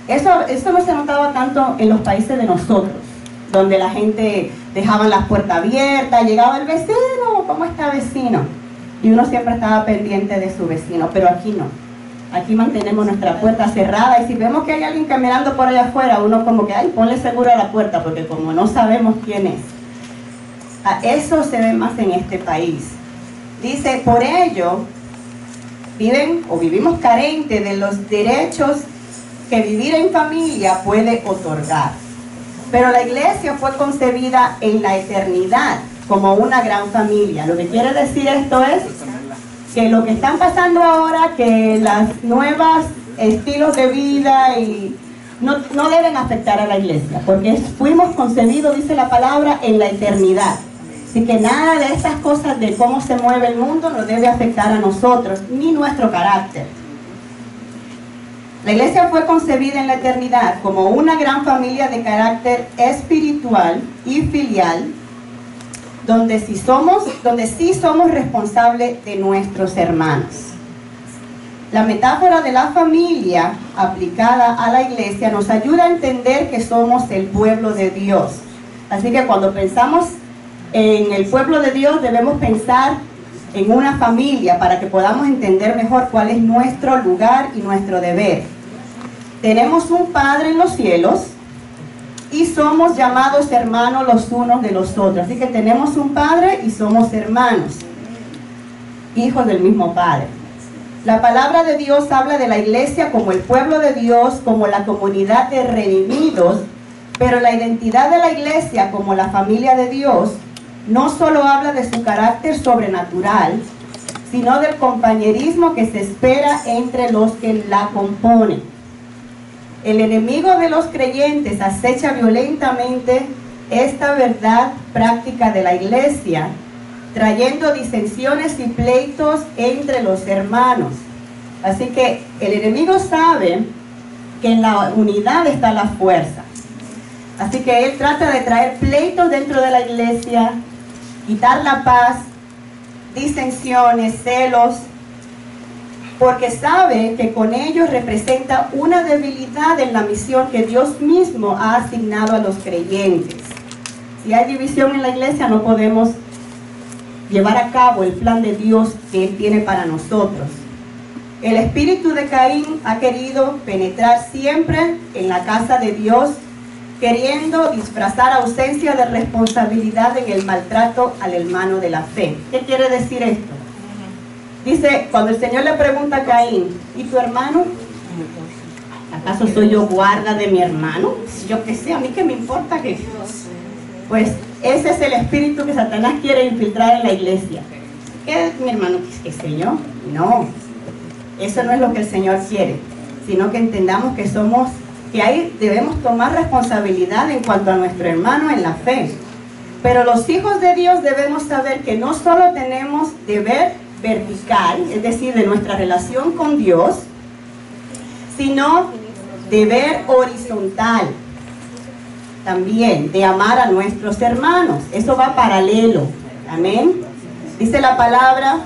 Eso no se notaba tanto en los países de nosotros, donde la gente dejaba las puertas abiertas, llegaba el vecino, ¿cómo está vecino? Y uno siempre estaba pendiente de su vecino, pero aquí no. Aquí mantenemos nuestra puerta cerrada y si vemos que hay alguien caminando por allá afuera, uno como que, ay, ponle seguro a la puerta, porque como no sabemos quién es. Eso se ve más en este país. Dice, por ello, vivimos carentes de los derechos que vivir en familia puede otorgar. Pero la iglesia fue concebida en la eternidad como una gran familia. Lo que quiere decir esto es que lo que están pasando ahora, que las nuevas estilos de vida y no deben afectar a la iglesia, porque fuimos concebidos, dice la palabra, en la eternidad. Así que nada de estas cosas de cómo se mueve el mundo nos debe afectar a nosotros, ni nuestro carácter. La iglesia fue concebida en la eternidad como una gran familia de carácter espiritual y filial, donde sí somos responsables de nuestros hermanos. La metáfora de la familia aplicada a la iglesia nos ayuda a entender que somos el pueblo de Dios. Así que cuando pensamos en el pueblo de Dios debemos pensar en una familia para que podamos entender mejor cuál es nuestro lugar y nuestro deber. Tenemos un Padre en los cielos y somos llamados hermanos los unos de los otros. Así que tenemos un Padre y somos hermanos, hijos del mismo Padre. La palabra de Dios habla de la iglesia como el pueblo de Dios, como la comunidad de redimidos, pero la identidad de la iglesia como la familia de Dios no solo habla de su carácter sobrenatural, sino del compañerismo que se espera entre los que la componen. El enemigo de los creyentes acecha violentamente esta verdad práctica de la iglesia, trayendo disensiones y pleitos entre los hermanos. Así que el enemigo sabe que en la unidad está la fuerza. Así que él trata de traer pleitos dentro de la iglesia, quitar la paz, disensiones, celos, porque sabe que con ellos representa una debilidad en la misión que Dios mismo ha asignado a los creyentes. Si hay división en la iglesia, no podemos llevar a cabo el plan de Dios que Él tiene para nosotros. El espíritu de Caín ha querido penetrar siempre en la casa de Dios, queriendo disfrazar ausencia de responsabilidad en el maltrato al hermano de la fe. ¿Qué quiere decir esto? Dice, cuando el Señor le pregunta a Caín, ¿y tu hermano? ¿Acaso soy yo guarda de mi hermano? Yo qué sé, a mí qué me importa que... Pues ese es el espíritu que Satanás quiere infiltrar en la iglesia. ¿Qué es mi hermano? ¿Qué sé yo? No, eso no es lo que el Señor quiere, sino que entendamos que somos... que ahí debemos tomar responsabilidad en cuanto a nuestro hermano en la fe. Pero los hijos de Dios debemos saber que no solo tenemos deber vertical, es decir, de nuestra relación con Dios, sino deber horizontal también, de amar a nuestros hermanos. Eso va paralelo, amén. Dice la palabra,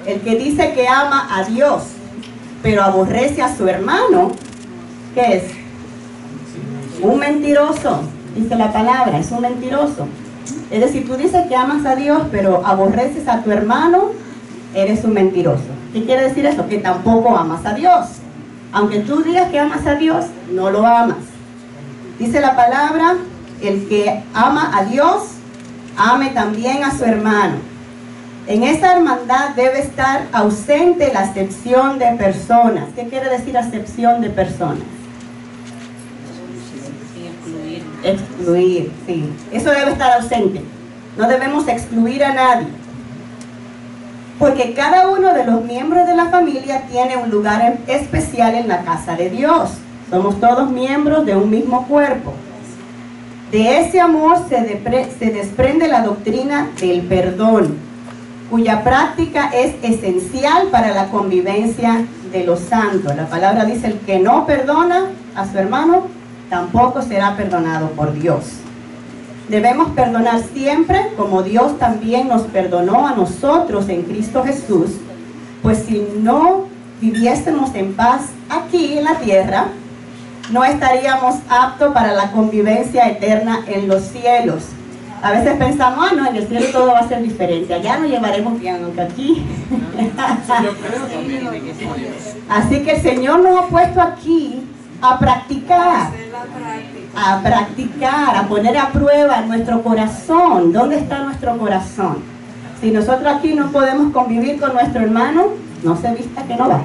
el que dice que ama a Dios, pero aborrece a su hermano, ¿qué es? Un mentiroso, dice la palabra, es un mentiroso. Es decir, tú dices que amas a Dios, pero aborreces a tu hermano, eres un mentiroso. ¿Qué quiere decir eso? Que tampoco amas a Dios. Aunque tú digas que amas a Dios, no lo amas. Dice la palabra, el que ama a Dios, ame también a su hermano. En esa hermandad debe estar ausente la acepción de personas. ¿Qué quiere decir acepción de personas? Excluir, sí. Eso debe estar ausente. No debemos excluir a nadie. Porque cada uno de los miembros de la familia tiene un lugar especial en la casa de Dios. Somos todos miembros de un mismo cuerpo. De ese amor se desprende la doctrina del perdón, cuya práctica es esencial para la convivencia de los santos. La palabra dice, el que no perdona a su hermano, tampoco será perdonado por Dios. Debemos perdonar siempre, como Dios también nos perdonó a nosotros en Cristo Jesús, pues si no viviésemos en paz aquí en la tierra, no estaríamos aptos para la convivencia eterna en los cielos. A veces pensamos, no, en el cielo todo va a ser diferente, allá nos llevaremos bien, aunque aquí. Así que el Señor nos ha puesto aquí a practicar, a poner a prueba nuestro corazón. ¿Dónde está nuestro corazón? Si nosotros aquí no podemos convivir con nuestro hermano, no se vista que no va.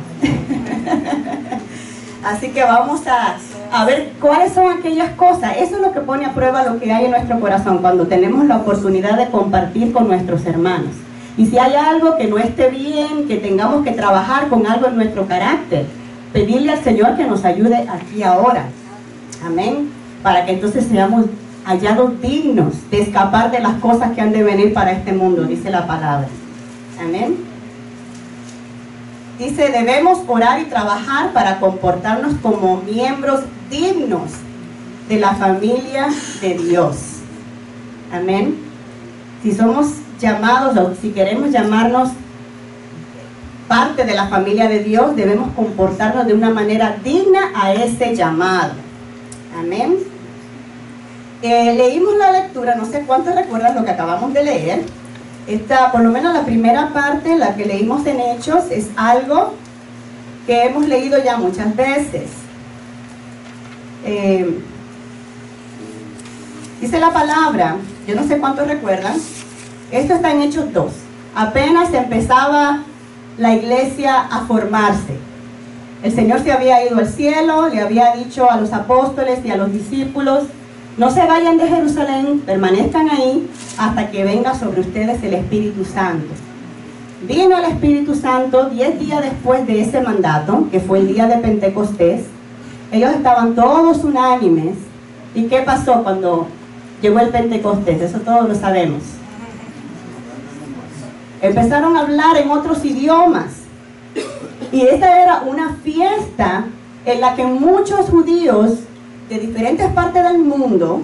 Así que vamos a ver cuáles son aquellas cosas. Eso es lo que pone a prueba lo que hay en nuestro corazón cuando tenemos la oportunidad de compartir con nuestros hermanos. Y si hay algo que no esté bien, que tengamos que trabajar con algo en nuestro carácter, pedirle al Señor que nos ayude aquí ahora. Amén. Para que entonces seamos hallados dignos de escapar de las cosas que han de venir para este mundo, dice la palabra. Amén. Dice, debemos orar y trabajar para comportarnos como miembros dignos de la familia de Dios. Amén. Si somos llamados o si queremos llamarnos parte de la familia de Dios, debemos comportarnos de una manera digna a ese llamado. Amén. Leímos la lectura, no sé cuántos recuerdan lo que acabamos de leer. Por lo menos la primera parte, la que leímos en Hechos, es algo que hemos leído ya muchas veces. Dice la palabra, yo no sé cuántos recuerdan, esto está en Hechos 2. Apenas empezaba la iglesia a formarse. El Señor se había ido al cielo, le había dicho a los apóstoles y a los discípulos, no se vayan de Jerusalén, permanezcan ahí hasta que venga sobre ustedes el Espíritu Santo. Vino el Espíritu Santo 10 días después de ese mandato, que fue el día de Pentecostés. Ellos estaban todos unánimes. ¿Y qué pasó cuando llegó el Pentecostés? Eso todos lo sabemos. Empezaron a hablar en otros idiomas. Y esta era una fiesta en la que muchos judíos de diferentes partes del mundo,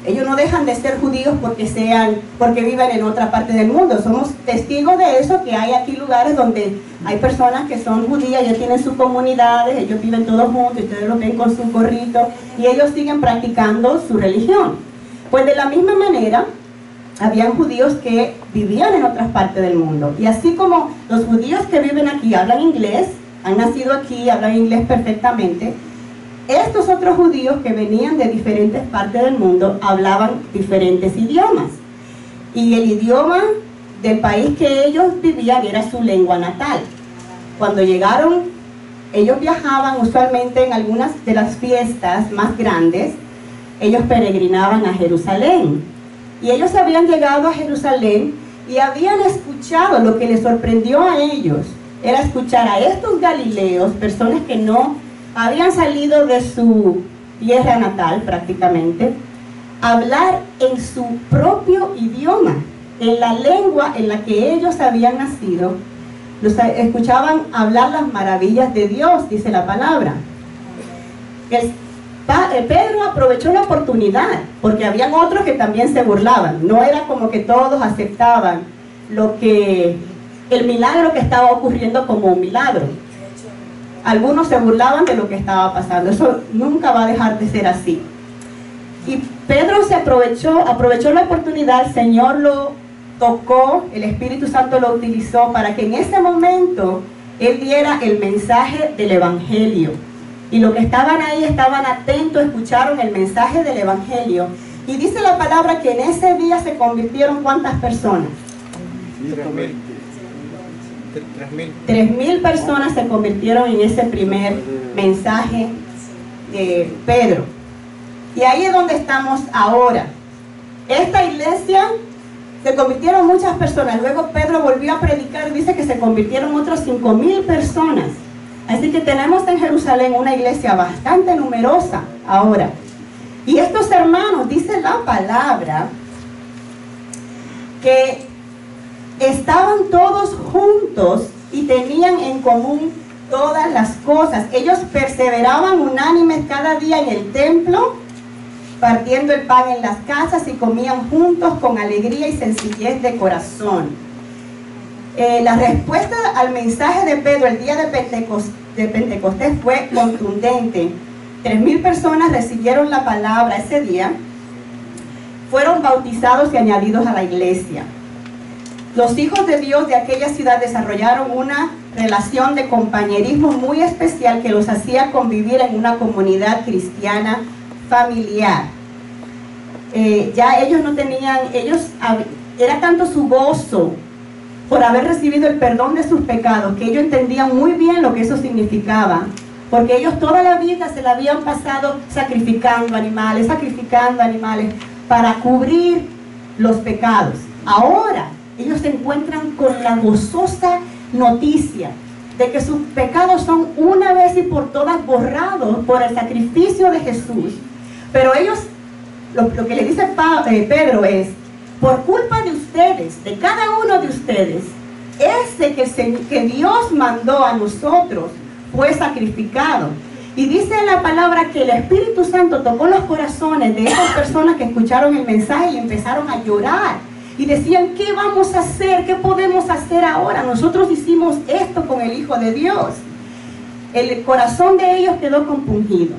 ellos no dejan de ser judíos porque viven en otra parte del mundo. Somos testigos de eso, que hay aquí lugares donde hay personas que son judías, ya tienen sus comunidades, ellos viven todos juntos, ustedes lo ven con su gorrito, y ellos siguen practicando su religión. Pues de la misma manera, habían judíos que vivían en otras partes del mundo. Y así como los judíos que viven aquí hablan inglés, han nacido aquí, hablan inglés perfectamente, estos otros judíos que venían de diferentes partes del mundo hablaban diferentes idiomas. Y el idioma del país que ellos vivían era su lengua natal. Cuando llegaron, ellos viajaban usualmente en algunas de las fiestas más grandes, ellos peregrinaban a Jerusalén. Y ellos habían llegado a Jerusalén y habían escuchado, lo que les sorprendió a ellos, era escuchar a estos galileos, personas que no habían salido de su tierra natal prácticamente, hablar en su propio idioma, en la lengua en la que ellos habían nacido. Los escuchaban hablar las maravillas de Dios, dice la palabra. Pedro aprovechó la oportunidad, porque habían otros que también se burlaban. No era como que todos aceptaban el milagro que estaba ocurriendo como un milagro. Algunos se burlaban de lo que estaba pasando. Eso nunca va a dejar de ser así. Y Pedro aprovechó la oportunidad, el Señor lo tocó, el Espíritu Santo lo utilizó para que en ese momento él diera el mensaje del Evangelio. Y los que estaban ahí estaban atentos, escucharon el mensaje del Evangelio. Y dice la palabra que en ese día se convirtieron ¿cuántas personas? 3.000 personas se convirtieron en ese primer mensaje de Pedro. Y ahí es donde estamos ahora. Esta iglesia se convirtieron muchas personas. Luego Pedro volvió a predicar, dice que se convirtieron otras 5.000 personas. Así que tenemos en Jerusalén una iglesia bastante numerosa ahora. Y estos hermanos, dice la palabra, que estaban todos juntos y tenían en común todas las cosas. Ellos perseveraban unánimes cada día en el templo, partiendo el pan en las casas y comían juntos con alegría y sencillez de corazón. La respuesta al mensaje de Pedro el día de Pentecostés fue contundente. 3,000 personas recibieron la palabra ese día, fueron bautizados y añadidos a la iglesia. Los hijos de Dios de aquella ciudad desarrollaron una relación de compañerismo muy especial que los hacía convivir en una comunidad cristiana familiar. Ya ellos no tenían, era tanto su gozo por haber recibido el perdón de sus pecados, que ellos entendían muy bien lo que eso significaba, porque ellos toda la vida se la habían pasado sacrificando animales para cubrir los pecados. Ahora ellos se encuentran con la gozosa noticia de que sus pecados son una vez y por todas borrados por el sacrificio de Jesús. Pero ellos, lo que le dice Pedro es: por culpa de ustedes, de cada uno de ustedes, ese que Dios mandó a nosotros fue sacrificado. Y dice la palabra que el Espíritu Santo tocó los corazones de esas personas que escucharon el mensaje y empezaron a llorar. Y decían: ¿qué vamos a hacer? ¿Qué podemos hacer ahora? Nosotros hicimos esto con el Hijo de Dios. El corazón de ellos quedó compungido.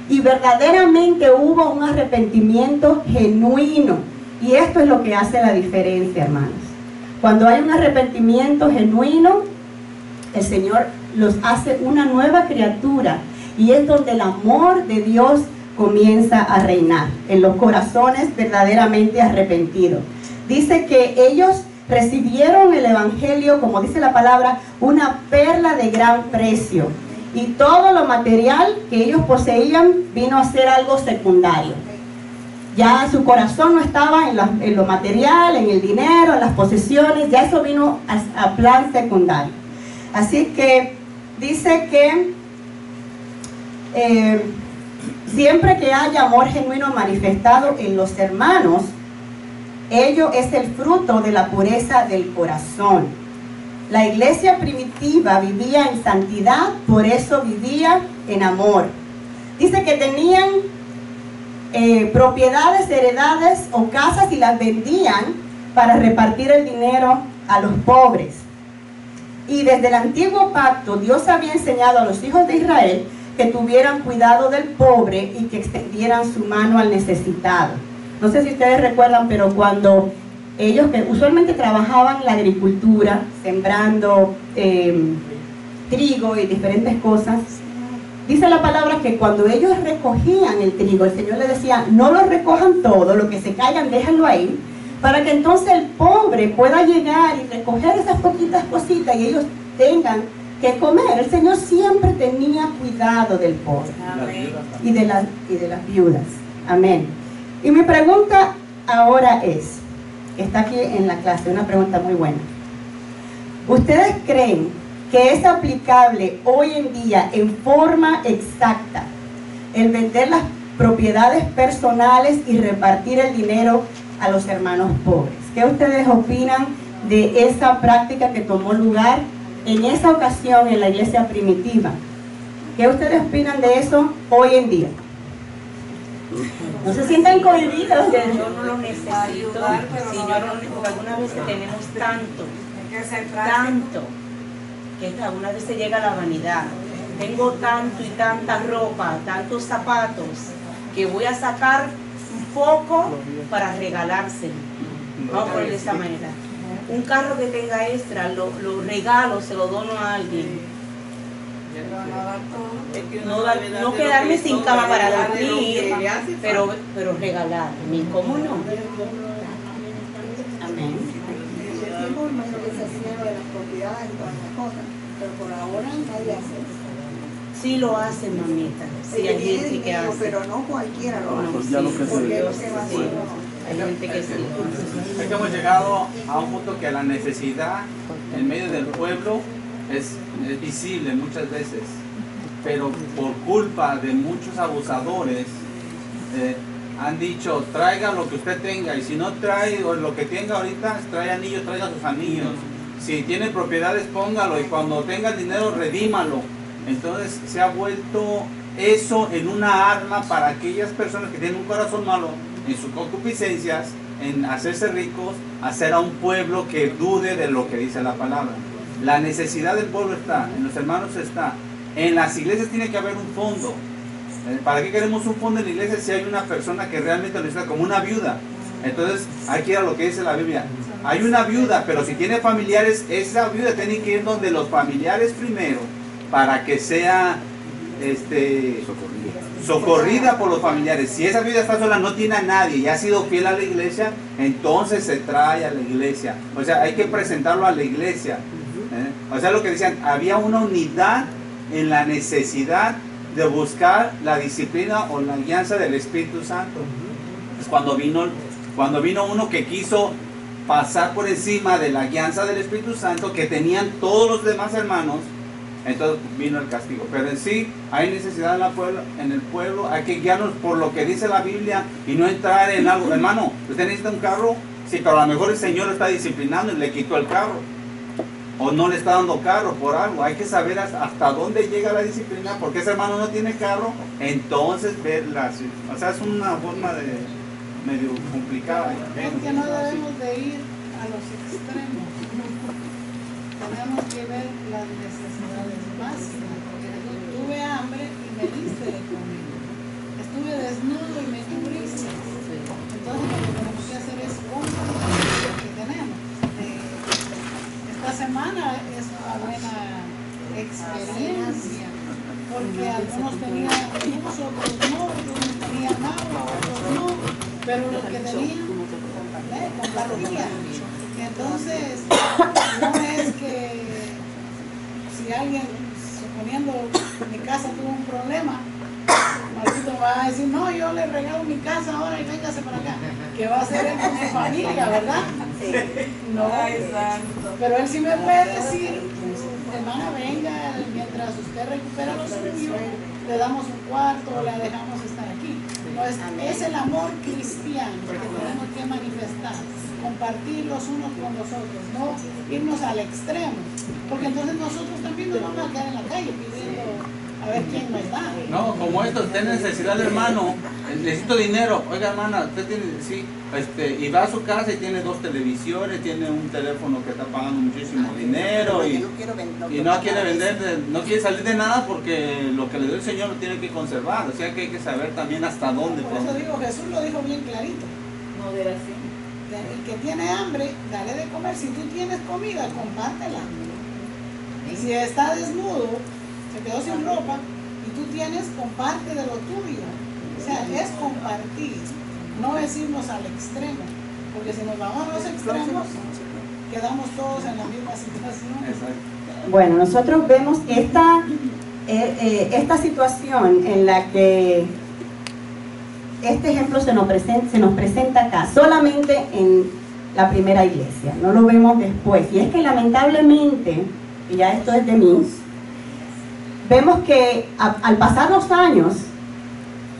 Y verdaderamente hubo un arrepentimiento genuino. Y esto es lo que hace la diferencia, hermanos. Cuando hay un arrepentimiento genuino, el Señor los hace una nueva criatura. Y es donde el amor de Dios comienza a reinar en los corazones verdaderamente arrepentidos. Dice que ellos recibieron el Evangelio, como dice la palabra, una perla de gran precio. Y todo lo material que ellos poseían vino a ser algo secundario. Ya su corazón no estaba en lo material, en el dinero, en las posesiones. Ya eso vino a plan secundario. Así que dice que siempre que haya amor genuino manifestado en los hermanos, ello es el fruto de la pureza del corazón. La iglesia primitiva vivía en santidad, por eso vivía en amor. Dice que tenían propiedades, heredades o casas y las vendían para repartir el dinero a los pobres. Y desde el antiguo pacto, Dios había enseñado a los hijos de Israel que tuvieran cuidado del pobre y que extendieran su mano al necesitado. No sé si ustedes recuerdan, pero cuando ellos que usualmente trabajaban la agricultura, sembrando trigo y diferentes cosas, dice la palabra que cuando ellos recogían el trigo, el Señor les decía: no lo recojan todo, lo que se caigan déjenlo ahí, para que entonces el pobre pueda llegar y recoger esas poquitas cositas y ellos tengan que comer. El Señor siempre tenía cuidado del pobre. Amén. Y de las viudas. Amén. Y mi pregunta ahora es, está aquí en la clase, una pregunta muy buena. ¿Ustedes creen que es aplicable hoy en día en forma exacta el vender las propiedades personales y repartir el dinero a los hermanos pobres? ¿Qué ustedes opinan de esa práctica que tomó lugar en esa ocasión en la iglesia primitiva? ¿Qué ustedes opinan de eso hoy en día? No se sientan cohibidos. Yo no lo necesito, si yo no, porque algunas veces tenemos tanto, que algunas veces llega la vanidad. Tengo tanto y tanta ropa, tantos zapatos, que voy a sacar un poco para regalárselo. Vamos a ponerlo de esa manera. Un carro que tenga extra, lo regalo, se lo dono a alguien. No quedarme sin cama para dormir, pero regalar. ¿Cómo no? Amén. Pero por ahora nadie hace eso. Sí lo hacen, mamita. Sí, hay gente que hace. Pero no cualquiera lo hace. Pues ya lo que Hay gente que sí. Es que hemos llegado a un punto que la necesidad en medio del pueblo es visible muchas veces, pero por culpa de muchos abusadores han dicho: traiga lo que usted tenga, y si no trae lo que tenga ahorita, trae anillos, traiga sus anillos. Si tiene propiedades, póngalo, y cuando tenga el dinero, redímalo. Entonces se ha vuelto eso en una arma para aquellas personas que tienen un corazón malo en sus concupiscencias, en hacerse ricos, hacer a un pueblo que dude de lo que dice la palabra. La necesidad del pueblo está, en los hermanos está, en las iglesias tiene que haber un fondo. ¿Para qué queremos un fondo en la iglesia si hay una persona que realmente lo necesita, como una viuda? Entonces, aquí era lo que dice la Biblia. Hay una viuda, pero si tiene familiares, esa viuda tiene que ir donde los familiares primero, para que sea socorrida por los familiares. Si esa viuda está sola, no tiene a nadie y ha sido fiel a la iglesia, entonces se trae a la iglesia. O sea, hay que presentarlo a la iglesia. O sea, lo que decían, había una unidad en la necesidad de buscar la disciplina o la guianza del Espíritu Santo. Es cuando vino uno que quiso pasar por encima de la guianza del Espíritu Santo que tenían todos los demás hermanos, entonces vino el castigo. Pero en sí hay necesidad en el pueblo, hay que guiarnos por lo que dice la Biblia y no entrar en algo. Hermano, usted necesita un carro, sí, pero a lo mejor el Señor lo está disciplinando y le quitó el carro, o no le está dando carro por algo. Hay que saber hasta dónde llega la disciplina, porque ese hermano no tiene carro, entonces verla. O sea, es una forma de medio complicada. Es que no debemos de ir a los extremos. Tenemos que ver las necesidades básicas. Tuve hambre y me diste de comer. Estuve desnudo y me cubriste. Entonces lo que tenemos que hacer es compartir lo que tenemos. Esta semana es una buena experiencia, porque algunos tenían luz, otros no, algunos tenían agua, otros no, pero los que tenían compartían. Entonces, no es que si alguien, suponiendo mi casa tuvo un problema, Marquito va a decir, no, yo le regalo mi casa ahora y véngase para acá, que va a hacer él con su familia, ¿verdad? No, pero él sí me puede decir, hermana, venga, mientras usted recupera lo suyo, le damos un cuarto, la dejamos estar aquí. No, es el amor cristiano que tenemos que manifestar, compartir los unos con los otros, no irnos al extremo, porque entonces nosotros también nos vamos a quedar en la calle pidiendo a ver quién nos da. No, como esto, tiene necesidad, hermano, necesito dinero. Oiga, hermana, usted tiene, sí, y va a su casa y tiene 2 televisores, tiene un teléfono que está pagando muchísimo dinero y no quiere vender, no quiere salir de nada porque lo que le dio el Señor lo tiene que conservar. O sea que hay que saber también hasta dónde. Por eso digo, Jesús lo dijo bien clarito. Moderación. El que tiene hambre, dale de comer. Si tú tienes comida, compártela. Y si está desnudo, se quedó sin ropa, y tú tienes, comparte de lo tuyo. O sea, es compartir, no es irnos al extremo, porque si nos vamos a los extremos, quedamos todos en la misma situación. Exacto. Bueno, nosotros vemos esta situación en la que este ejemplo se nos presenta acá, solamente en la primera iglesia, no lo vemos después. Y es que lamentablemente, y ya esto es de mí, vemos que al pasar los años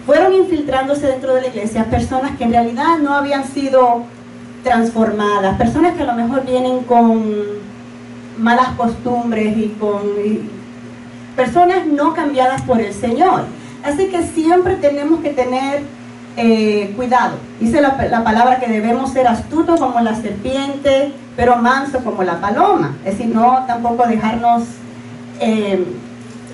fueron infiltrándose dentro de la iglesia personas que en realidad no habían sido transformadas, personas que a lo mejor vienen con malas costumbres y personas no cambiadas por el Señor. Así que siempre tenemos que tener cuidado. Dice la palabra que debemos ser astutos como la serpiente, pero manso como la paloma. Es decir, no tampoco dejarnos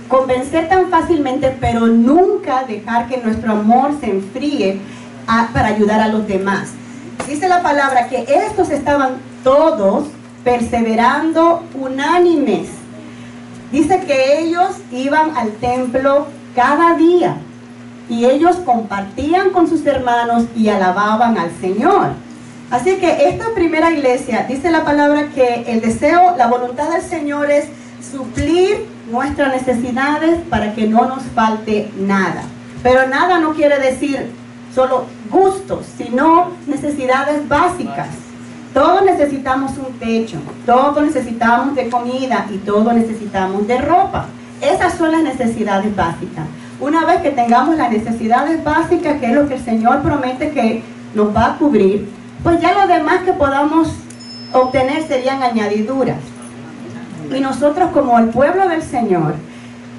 convencer tan fácilmente, pero nunca dejar que nuestro amor se enfríe para ayudar a los demás. Dice la palabra que estos estaban todos perseverando unánimes. Dice que ellos iban al templo cada día y ellos compartían con sus hermanos y alababan al Señor. Así que esta primera iglesia, dice la palabra que el deseo, la voluntad del Señor es suplir nuestras necesidades para que no nos falte nada. Pero nada no quiere decir solo gustos, sino necesidades básicas. Todos necesitamos un techo, todos necesitamos de comida y todos necesitamos de ropa. Esas son las necesidades básicas. Una vez que tengamos las necesidades básicas, que es lo que el Señor promete que nos va a cubrir, pues ya lo demás que podamos obtener serían añadiduras. Y nosotros, como el pueblo del Señor,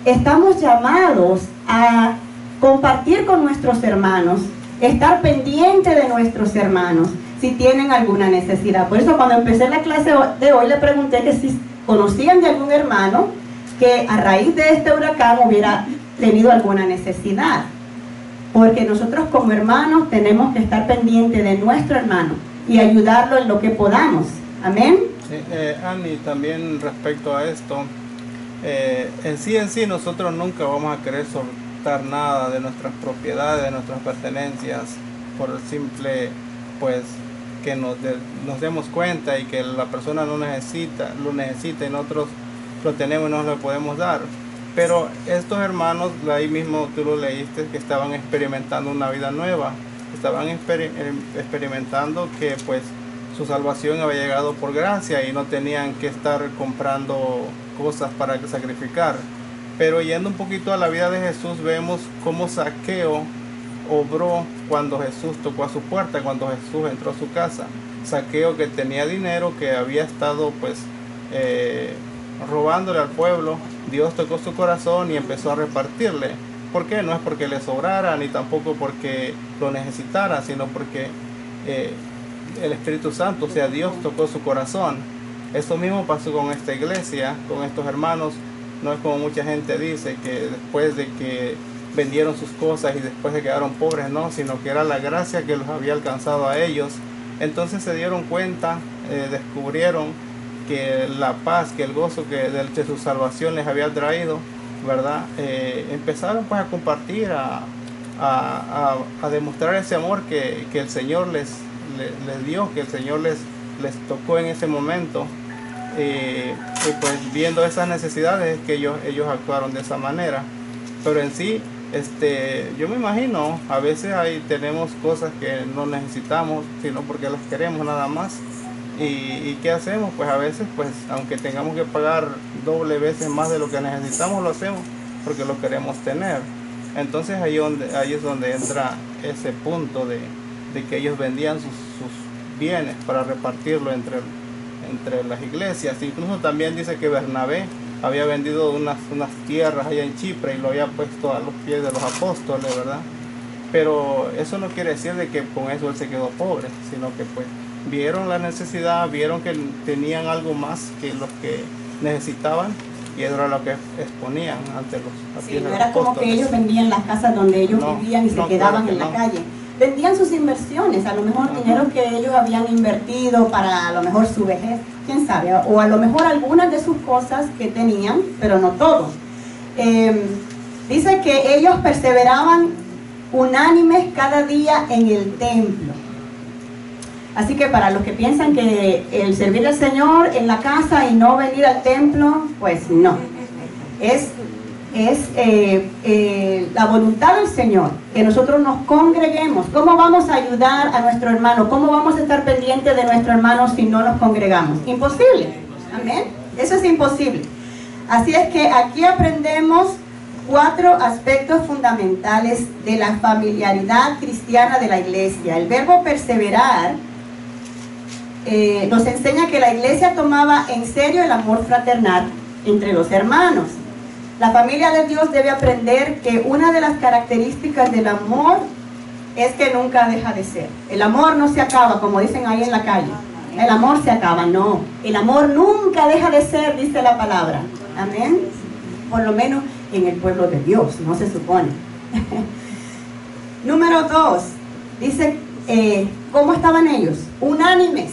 estamos llamados a compartir con nuestros hermanos, estar pendiente de nuestros hermanos si tienen alguna necesidad. Por eso cuando empecé la clase de hoy le pregunté que si conocían de algún hermano que a raíz de este huracán hubiera tenido alguna necesidad. porque nosotros como hermanos tenemos que estar pendientes de nuestro hermano y ayudarlo en lo que podamos. Amén. Sí, Annie, también respecto a esto, en sí nosotros nunca vamos a querer soltar nada de nuestras propiedades, de nuestras pertenencias, por el simple, pues, que nos demos cuenta y que la persona lo necesita y nosotros lo tenemos y no lo podemos dar. Pero estos hermanos, ahí mismo tú lo leíste, que estaban experimentando una vida nueva, estaban experimentando que pues su salvación había llegado por gracia y no tenían que estar comprando cosas para sacrificar. Pero yendo un poquito a la vida de Jesús, vemos cómo Zaqueo obró cuando Jesús tocó a su puerta, cuando Jesús entró a su casa. Zaqueo, que tenía dinero, que había estado pues robándole al pueblo, Dios tocó su corazón y empezó a repartirle. ¿Por qué? No es porque le sobrara ni tampoco porque lo necesitara, sino porque el Espíritu Santo, o sea, Dios tocó su corazón. Eso mismo pasó con esta iglesia, con estos hermanos. No es como mucha gente dice, que después de que vendieron sus cosas y después se quedaron pobres, no, sino que era la gracia que los había alcanzado a ellos. Entonces se dieron cuenta, descubrieron que la paz, que el gozo que de su salvación les había traído, ¿verdad? Empezaron pues a compartir, a demostrar ese amor que el Señor les dio, que el Señor les tocó en ese momento. Y pues viendo esas necesidades es que ellos actuaron de esa manera. Pero en sí, yo me imagino, a veces ahí tenemos cosas que no necesitamos, sino porque las queremos nada más. ¿Y qué hacemos? Pues a veces, pues aunque tengamos que pagar doble veces más de lo que necesitamos, lo hacemos porque lo queremos tener. Entonces ahí es donde entra ese punto de que ellos vendían sus bienes para repartirlo entre las iglesias. Incluso también dice que Bernabé había vendido unas tierras allá en Chipre y lo había puesto a los pies de los apóstoles, ¿verdad? Pero eso no quiere decir de que con eso él se quedó pobre, sino que pues vieron la necesidad, vieron que tenían algo más que los que necesitaban y eso era lo que exponían ante los pies de los apóstoles. No era como que ellos vendían las casas donde ellos vivían y se quedaban en la calle. Vendían sus inversiones, a lo mejor dinero que ellos habían invertido para a lo mejor su vejez, quién sabe, o a lo mejor algunas de sus cosas que tenían, pero no todo. Dice que ellos perseveraban unánimes cada día en el templo. Así que para los que piensan que el servir al Señor en la casa y no venir al templo, pues no. Es la voluntad del Señor que nosotros nos congreguemos. ¿Cómo vamos a ayudar a nuestro hermano? ¿Cómo vamos a estar pendientes de nuestro hermano si no nos congregamos? Imposible. Amén. Eso es imposible. Así es que aquí aprendemos 4 aspectos fundamentales de la familiaridad cristiana de la iglesia. El verbo perseverar nos enseña que la iglesia tomaba en serio el amor fraternal entre los hermanos. La familia de Dios debe aprender que una de las características del amor es que nunca deja de ser. El amor no se acaba, como dicen ahí en la calle. El amor se acaba, no. El amor nunca deja de ser, dice la palabra. Amén. Por lo menos en el pueblo de Dios, no se supone. Número 2, dice, ¿cómo estaban ellos? Unánimes.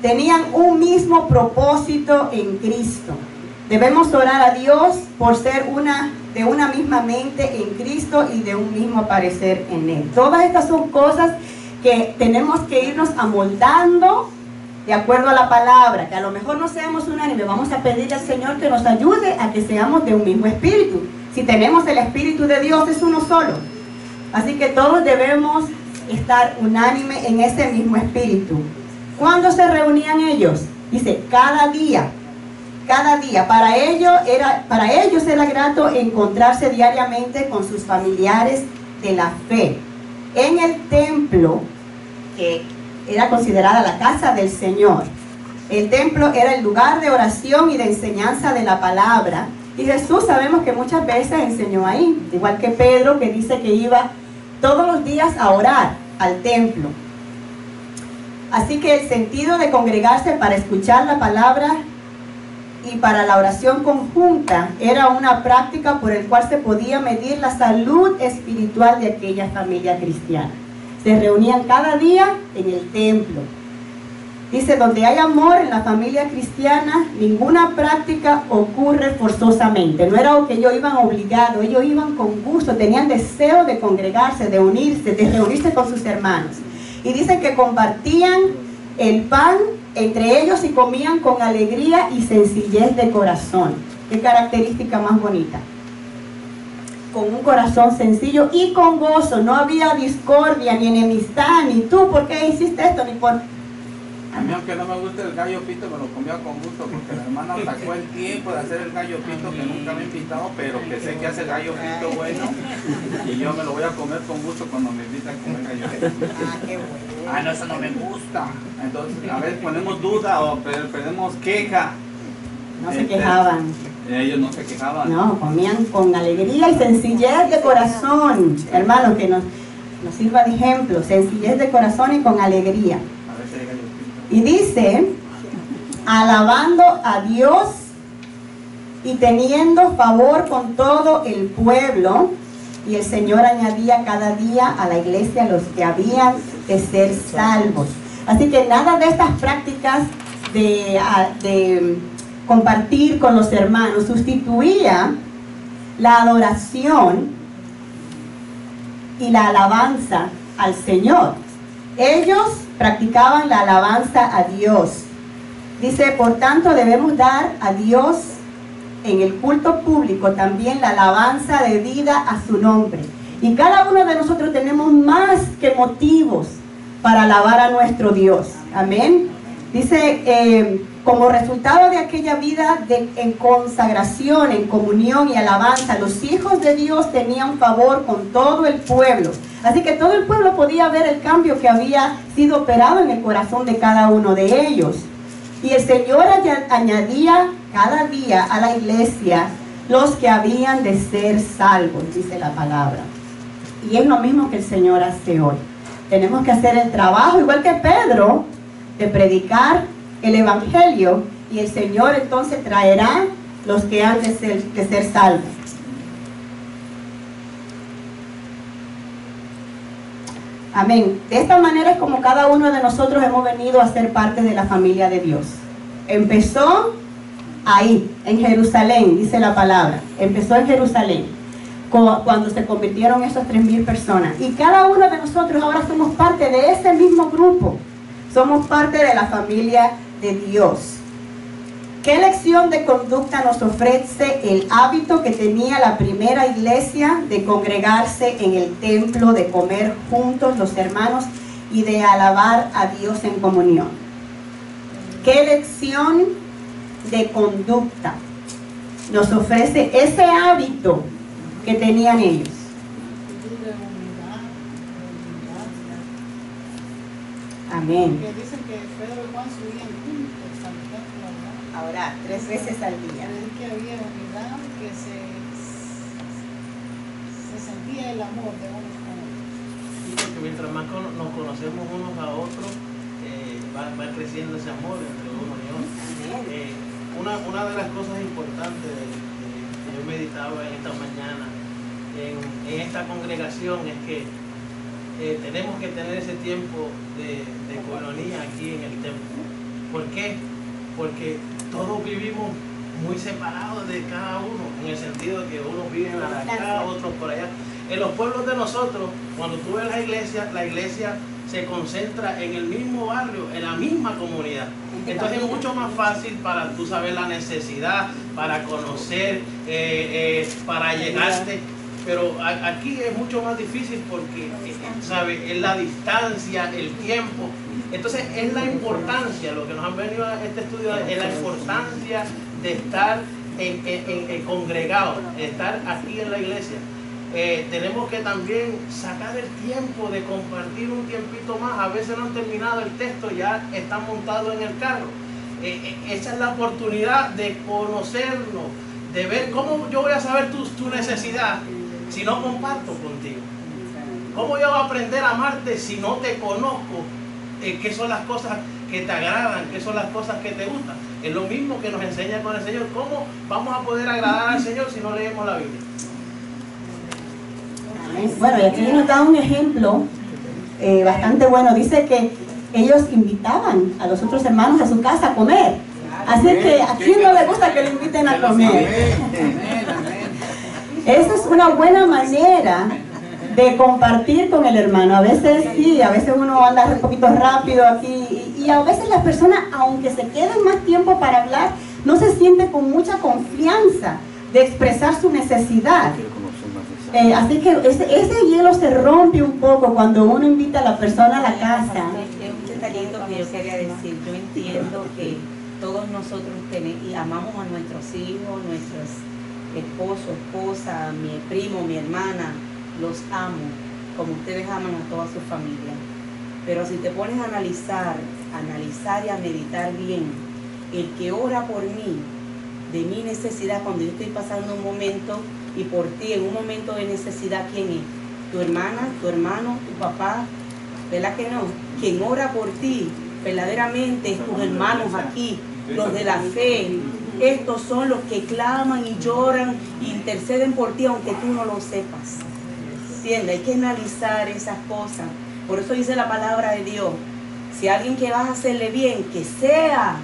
Tenían un mismo propósito en Cristo. Debemos orar a Dios por ser de una misma mente en Cristo y de un mismo parecer en Él. Todas estas son cosas que tenemos que irnos amoldando de acuerdo a la palabra, que a lo mejor no seamos unánimes. Vamos a pedirle al Señor que nos ayude a que seamos de un mismo espíritu. Si tenemos el Espíritu de Dios, es uno solo. Así que todos debemos estar unánimes en ese mismo espíritu. ¿Cuándo se reunían ellos? Dice, cada día. Para ellos era grato encontrarse diariamente con sus familiares de la fe. En el templo, que era considerada la casa del Señor. El templo era el lugar de oración y de enseñanza de la palabra. Y Jesús sabemos que muchas veces enseñó ahí, igual que Pedro, que dice que iba todos los días a orar al templo. Así que el sentido de congregarse para escuchar la palabra y para la oración conjunta era una práctica por el cual se podía medir la salud espiritual de aquella familia cristiana. Se reunían cada día en el templo. Dice, donde hay amor en la familia cristiana, ninguna práctica ocurre forzosamente. No era algo que ellos iban obligados, ellos iban con gusto, tenían deseo de congregarse, de unirse, de reunirse con sus hermanos. Y dicen que compartían el pan entre ellos y comían con alegría y sencillez de corazón. Qué característica más bonita. Con un corazón sencillo y con gozo. No había discordia, ni enemistad, ni tú, ¿por qué hiciste esto? Ni por... A mí, aunque no me gusta el gallo pinto, me lo comía con gusto, porque la hermana sacó el tiempo de hacer el gallo pinto que nunca me he invitado, pero que sé que hace gallo pinto bueno, y yo me lo voy a comer con gusto cuando me invitan a comer gallo pinto. qué bueno. Ah, no, eso no me gusta. Entonces, a ver, ponemos duda o tenemos queja. No se quejaban. Ellos no se quejaban. No, comían con alegría y sencillez de corazón. Hermano, que nos sirva de ejemplo. Sencillez de corazón y con alegría. A ver si hay gallo pinto. Y dice, alabando a Dios y teniendo favor con todo el pueblo, y el Señor añadía cada día a la iglesia los que habían de ser salvos. Así que nada de estas prácticas de compartir con los hermanos sustituía la adoración y la alabanza al Señor. Ellos practicaban la alabanza a Dios. Dice, por tanto debemos dar a Dios en el culto público también la alabanza debida a su nombre. Y cada uno de nosotros tenemos más que motivos para alabar a nuestro Dios. Amén. Dice, como resultado de aquella vida en consagración, en comunión y alabanza, los hijos de Dios tenían favor con todo el pueblo. Así que todo el pueblo podía ver el cambio que había sido operado en el corazón de cada uno de ellos. Y el Señor añadía cada día a la iglesia los que habían de ser salvos, dice la palabra. Y es lo mismo que el Señor hace hoy. Tenemos que hacer el trabajo, igual que Pedro, de predicar el Evangelio, y el Señor entonces traerá los que han de ser salvos. Amén. De esta manera es como cada uno de nosotros hemos venido a ser parte de la familia de Dios. Empezó ahí, en Jerusalén, dice la palabra. Empezó en Jerusalén, cuando se convirtieron esos 3,000 personas. Y cada uno de nosotros ahora somos parte de ese mismo grupo. Somos parte de la familia de Dios. ¿Qué lección de conducta nos ofrece el hábito que tenía la primera iglesia de congregarse en el templo, de comer juntos los hermanos y de alabar a Dios en comunión? ¿Qué lección de conducta nos ofrece ese hábito que tenían ellos? Amén. Que dicen que Pedro y Juan subían juntos al templo, ¿verdad? Ahora, 3 veces al día. Es que había unidad, que se sentía el amor de unos con otros. Sí, porque mientras más nos conocemos unos a otros, va creciendo ese amor entre uno y otro. Una de las cosas importantes que yo meditaba en esta mañana en esta congregación es que tenemos que tener ese tiempo de coinonía aquí en el templo. ¿Por qué? Porque todos vivimos muy separados de cada uno, en el sentido de que unos viven acá, otros por allá. En los pueblos de nosotros, cuando tú ves la iglesia se concentra en el mismo barrio, en la misma comunidad. Entonces es mucho más fácil para tú saber la necesidad, para conocer, para llegarte. Pero aquí es mucho más difícil porque, ¿sabes? Es la distancia, el tiempo. Entonces es la importancia, lo que nos han venido a este estudio, es la importancia de estar congregados, de estar aquí en la iglesia. Tenemos que también sacar el tiempo de compartir un tiempito más. A veces no han terminado el texto, ya están montados en el carro. Esa es la oportunidad de conocernos, de ver cómo yo voy a saber tu necesidad si no comparto contigo. ¿Cómo yo voy a aprender a amarte si no te conozco? ¿Qué son las cosas que te agradan? ¿Qué son las cosas que te gustan? Es lo mismo que nos enseña con el Señor. ¿Cómo vamos a poder agradar al Señor si no leemos la Biblia? Bueno, y aquí nos da un ejemplo bastante bueno. Dice que ellos invitaban a los otros hermanos a su casa a comer. Así que a quién no le gusta que le inviten a comer. Esa es una buena manera de compartir con el hermano. A veces sí, a veces uno anda un poquito rápido aquí y a veces las personas, aunque se queden más tiempo para hablar, no se sienten con mucha confianza de expresar su necesidad. Así que ese hielo se rompe un poco cuando uno invita a la persona a la casa. Es un detallito que yo quería decir. Yo entiendo que todos nosotros tenemos y amamos a nuestros hijos, nuestros esposos, esposa, mi primo, mi hermana, los amo, como ustedes aman a toda su familia. Pero si te pones a analizar y a meditar bien, el que ora por mí, de mi necesidad, cuando yo estoy pasando un momento, y por ti en un momento de necesidad, ¿quién es? Tu hermana, tu hermano, tu papá, ¿verdad que no? Quien ora por ti, verdaderamente, tus hermanos aquí, los de la fe. Estos son los que claman y lloran e interceden por ti, aunque tú no lo sepas. ¿Entiendes? Hay que analizar esas cosas. Por eso dice la palabra de Dios, si alguien que vas a hacerle bien, que sea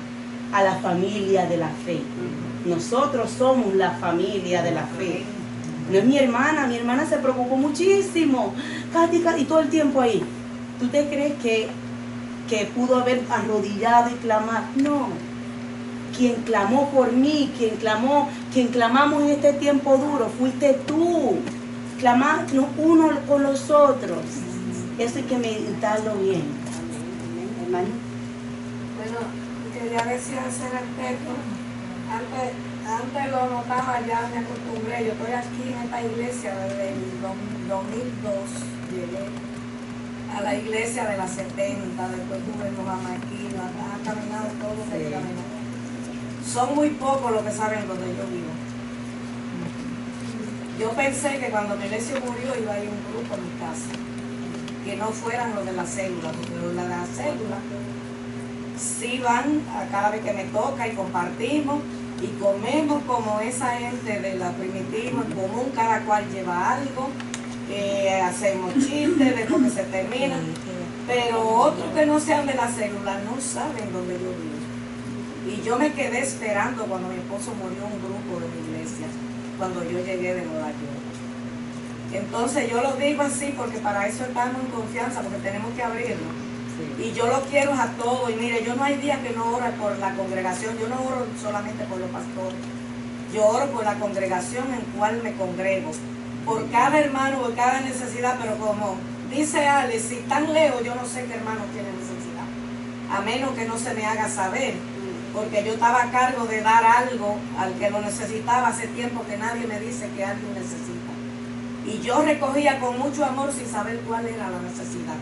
a la familia de la fe. Nosotros somos la familia de la fe. No es mi hermana se preocupó muchísimo, Katy, y todo el tiempo ahí. ¿Tú te crees que pudo haber arrodillado y clamar? No. Quien clamó por mí, quien clamamos en este tiempo duro, fuiste tú. Clamarnos uno con los otros. Eso hay que meditarlo bien. Hermano. Bueno, quería decir a ese respecto, antes lo notaba, ya me acostumbré. Yo estoy aquí en esta iglesia desde el 2002. Llegué a la iglesia de las 70, después tuve en los amaquinos, han caminado todos los que caminaron. Son muy pocos los que saben donde yo vivo. Yo pensé que cuando Melesio murió iba a ir un grupo a mi casa, que no fueran los de la célula, porque los de la célula sí van a cada vez que me toca y compartimos y comemos como esa gente de la primitiva, en común, cada cual lleva algo, hacemos chistes después que se termina, pero otros que no sean de la célula no saben dónde yo vivo. Y yo me quedé esperando cuando mi esposo murió un grupo de mi iglesia, cuando yo llegué de Nueva York. Entonces yo lo digo así porque para eso estamos en confianza, porque tenemos que abrirlo. Y yo lo quiero a todos. Y mire, yo no hay día que no oro por la congregación. Yo no oro solamente por los pastores. Yo oro por la congregación en cual me congrego. Por cada hermano, por cada necesidad. Pero como dice Alex, si tan lejos, yo no sé qué hermano tiene necesidad. A menos que no se me haga saber. Porque yo estaba a cargo de dar algo al que lo necesitaba hace tiempo que nadie me dice que alguien necesita. Y yo recogía con mucho amor sin saber cuál era la necesidad.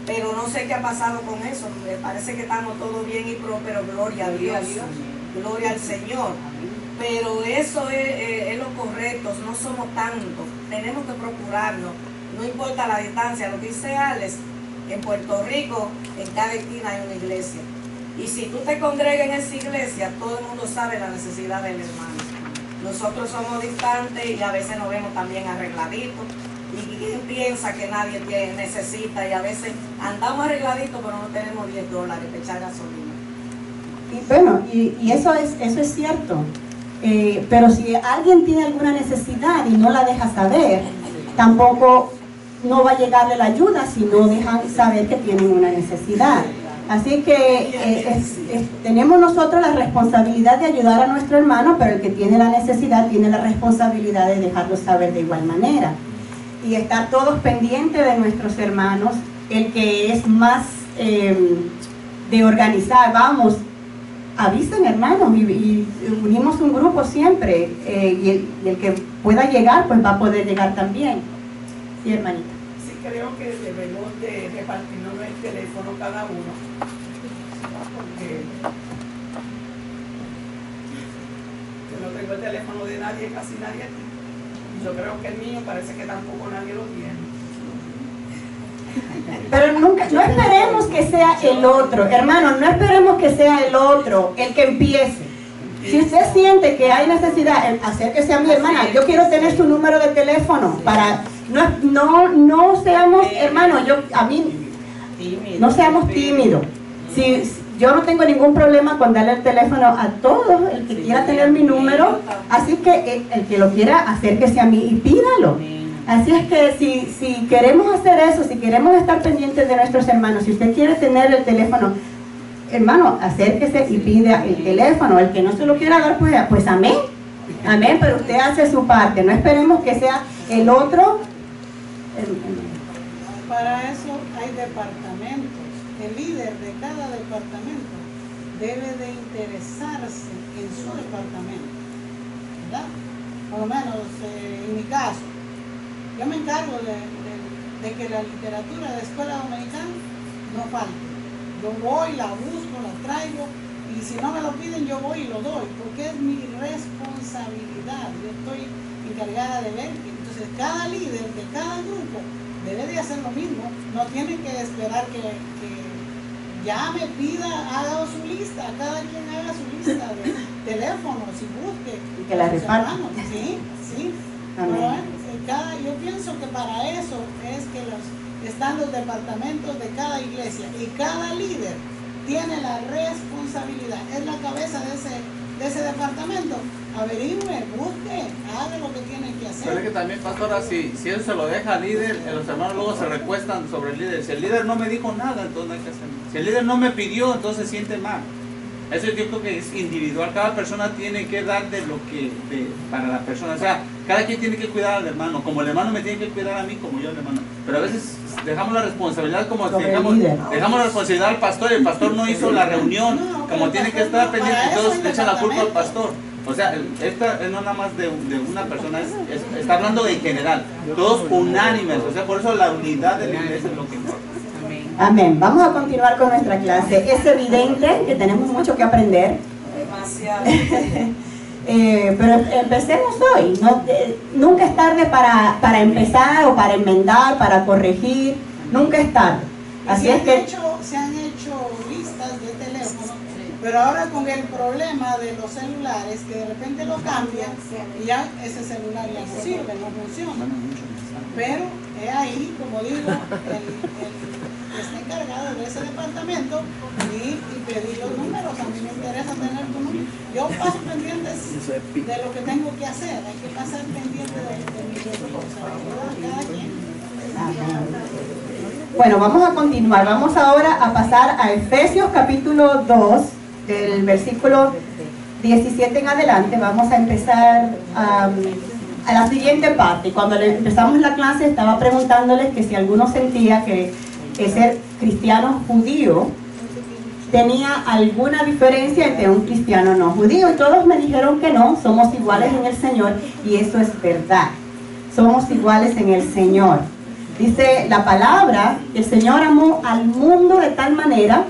Pero no sé qué ha pasado con eso. Me parece que estamos todos bien y prósperos, gloria a Dios, gloria al Señor. Pero eso es lo correcto, no somos tantos. Tenemos que procurarnos, no importa la distancia. Lo que dice Alex, en Puerto Rico, en cada esquina hay una iglesia. Y si tú te congregas en esa iglesia, todo el mundo sabe la necesidad del hermano. Nosotros somos distantes y a veces nos vemos también arregladitos. Y quién piensa que nadie necesita, y a veces andamos arregladitos pero no tenemos $10 para echar gasolina. Y bueno, y eso es cierto. Pero si alguien tiene alguna necesidad y no la deja saber, tampoco no va a llegarle la ayuda si no dejan saber que tienen una necesidad. Así que tenemos nosotros la responsabilidad de ayudar a nuestro hermano, pero el que tiene la necesidad tiene la responsabilidad de dejarlo saber de igual manera. Y estar todos pendientes de nuestros hermanos. El que es más de organizar, vamos, avisen hermanos y unimos un grupo siempre, y el que pueda llegar pues va a poder llegar también. Sí, hermanita. Sí, creo que debemos de repartirnos el teléfono cada uno, porque yo no tengo el teléfono de nadie, casi nadie aquí. Yo creo que el mío parece que tampoco nadie lo tiene. Pero nunca, no esperemos que sea el otro, hermano, no esperemos que sea el otro el que empiece. Si usted siente que hay necesidad, acérquese a mi hermana. Yo quiero tener su número de teléfono para no seamos, hermano, no seamos tímidos. Si yo no tengo ningún problema con darle el teléfono a todos el que quiera tener mi número, así que el que lo quiera, acérquese a mí y pídalo. Así es que si queremos hacer eso, si queremos estar pendientes de nuestros hermanos, si usted quiere tener el teléfono, hermano, acérquese y pida el teléfono. El que no se lo quiera dar, pues amén. Amén, pero usted hace su parte. No esperemos que sea el otro. Para eso hay departamentos. El líder de cada departamento debe de interesarse en su departamento, ¿verdad? Por lo menos en mi caso, yo me encargo de que la literatura de escuela dominicana no falte. Yo voy, la busco, la traigo, y si no me lo piden yo voy y lo doy, porque es mi responsabilidad. Yo estoy encargada de ver que entonces cada líder de cada grupo debe de hacer lo mismo. No tiene que esperar que llame, pida, haga su lista, cada quien haga su lista de teléfonos y busque. Y que la reparta. Sí. Amén. Yo pienso que para eso es que están los departamentos de cada iglesia, y cada líder tiene la responsabilidad, es la cabeza de ese departamento. Averigüe, busque, haga lo que tiene que hacer. Pero es que también, pastora, si eso se lo deja al líder, los hermanos luego se recuestan sobre el líder. Si el líder no me dijo nada, entonces no hay que hacer nada. Si el líder no me pidió, entonces se siente mal. Eso yo creo que es individual. Cada persona tiene que dar de lo que para la persona. O sea, cada quien tiene que cuidar al hermano. Como el hermano me tiene que cuidar a mí, como yo al hermano. Pero a veces dejamos la responsabilidad como dejamos la responsabilidad al pastor, y el pastor no hizo la reunión como tiene que estar pendiente, entonces le echan la culpa al pastor. O sea, esta es no nada más de una persona, está hablando en general, todos unánimes. O sea, por eso la unidad de la iglesia es lo que importa. Amén. Vamos a continuar con nuestra clase. Es evidente que tenemos mucho que aprender. Demasiado. Pero empecemos hoy. Nunca es tarde para empezar o para enmendar, para corregir. Nunca es tarde. Así es que se han hecho listas de teléfono, pero ahora con el problema de los celulares, que de repente lo cambian y ya ese celular ya no sirve, no funciona. Pero es ahí, como digo, el que está encargado de ese departamento y pedir los números. A mí me interesa tener tu número. Yo paso pendientes de lo que tengo que hacer. Hay que pasar pendiente de mi responsabilidad cada quien. bueno, vamos a continuar. Vamos ahora a pasar a Efesios capítulo 2, del versículo 17 en adelante. Vamos a empezar a la siguiente parte. Cuando empezamos la clase estaba preguntándoles que si alguno sentía que ser cristiano judío tenía alguna diferencia entre un cristiano no judío, y todos me dijeron que no, somos iguales en el Señor, y eso es verdad. Somos iguales en el Señor. Dice la palabra que el Señor amó al mundo de tal manera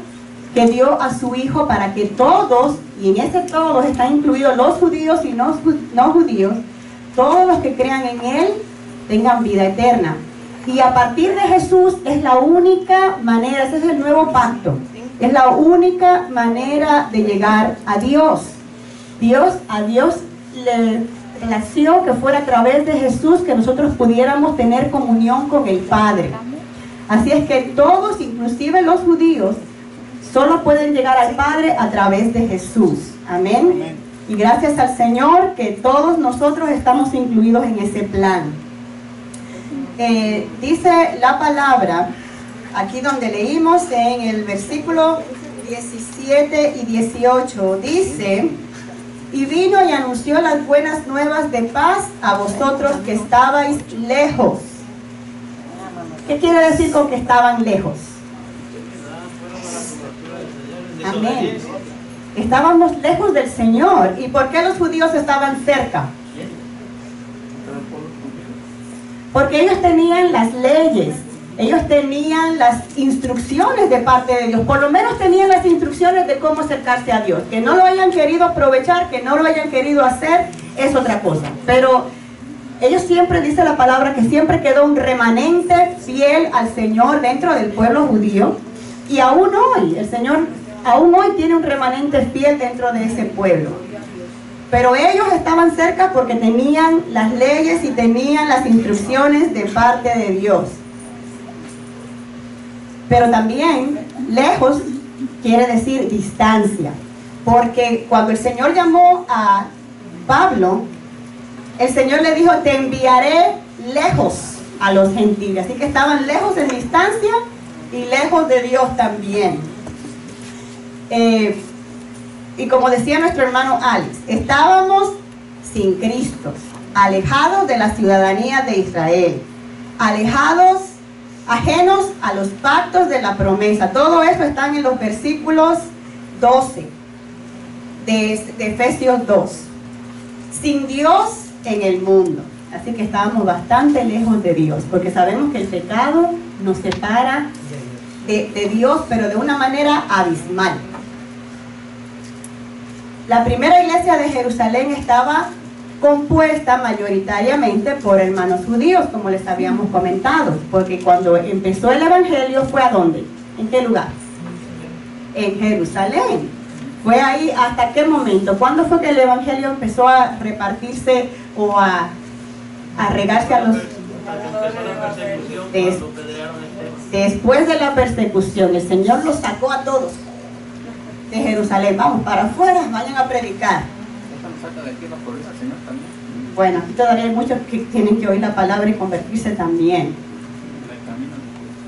que dio a su Hijo para que todos, y en ese todos están incluidos los judíos y no judíos, todos los que crean en Él tengan vida eterna. Y a partir de Jesús es la única manera, ese es el nuevo pacto, es la única manera de llegar a Dios. A Dios le plació que fuera a través de Jesús que nosotros pudiéramos tener comunión con el Padre. Así es que todos, inclusive los judíos, solo pueden llegar al Padre a través de Jesús. Amén. Y gracias al Señor que todos nosotros estamos incluidos en ese plan. Dice la palabra, aquí donde leímos en el versículo 17 y 18, dice: y vino y anunció las buenas nuevas de paz a vosotros que estabais lejos. ¿Qué quiere decir con que estaban lejos? Amén. Estábamos lejos del Señor. ¿Y por qué los judíos estaban cerca? Porque ellos tenían las leyes, ellos tenían las instrucciones de parte de Dios, por lo menos tenían las instrucciones de cómo acercarse a Dios. Que no lo hayan querido aprovechar, que no lo hayan querido hacer, es otra cosa. Pero ellos siempre, dice la palabra, que siempre quedó un remanente fiel al Señor dentro del pueblo judío. Y aún hoy, el Señor aún hoy tiene un remanente fiel dentro de ese pueblo. Pero ellos estaban cerca porque tenían las leyes y tenían las instrucciones de parte de Dios. Pero también lejos quiere decir distancia. Porque cuando el Señor llamó a Pablo, el Señor le dijo, te enviaré lejos a los gentiles. Así que estaban lejos en distancia y lejos de Dios también. Y como decía nuestro hermano Alex, estábamos sin Cristo, alejados de la ciudadanía de Israel, alejados, ajenos a los pactos de la promesa. Todo eso está en los versículos 12 de Efesios 2. Sin Dios en el mundo. Así que estábamos bastante lejos de Dios, porque sabemos que el pecado nos separa de Dios, pero de una manera abismal. La primera iglesia de Jerusalén estaba compuesta mayoritariamente por hermanos judíos, como les habíamos comentado, porque cuando empezó el evangelio fue ¿a dónde? ¿En qué lugar? En Jerusalén. ¿Fue ahí hasta qué momento? ¿Cuándo fue que el evangelio empezó a repartirse o a regarse a los... Después de la persecución, el Señor los sacó a todos de Jerusalén. Vamos para afuera, vayan a predicar. Bueno, aquí todavía hay muchos que tienen que oír la palabra y convertirse también.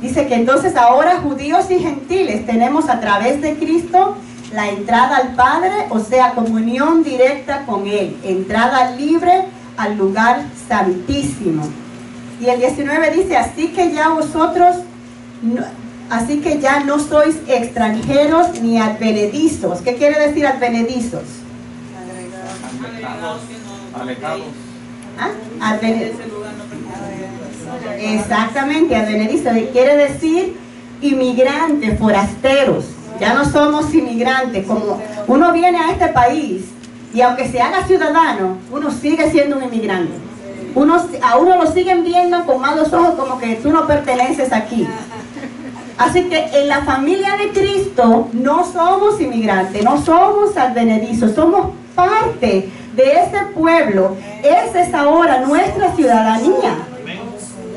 Dice que entonces ahora judíos y gentiles tenemos a través de Cristo la entrada al Padre, o sea, comunión directa con Él, entrada libre al lugar santísimo. Y el 19 dice, así que ya vosotros, así que ya no sois extranjeros ni advenedizos. ¿Qué quiere decir advenedizos? Alejados. ¿Ah? Exactamente, advenedizos quiere decir inmigrantes, forasteros. Ya no somos inmigrantes, como uno viene a este país y aunque se haga ciudadano, uno sigue siendo un inmigrante. A uno lo siguen viendo con malos ojos como que tú no perteneces aquí. Así que en la familia de Cristo no somos inmigrantes, no somos advenedizos, somos parte de ese pueblo. Esa es ahora nuestra ciudadanía.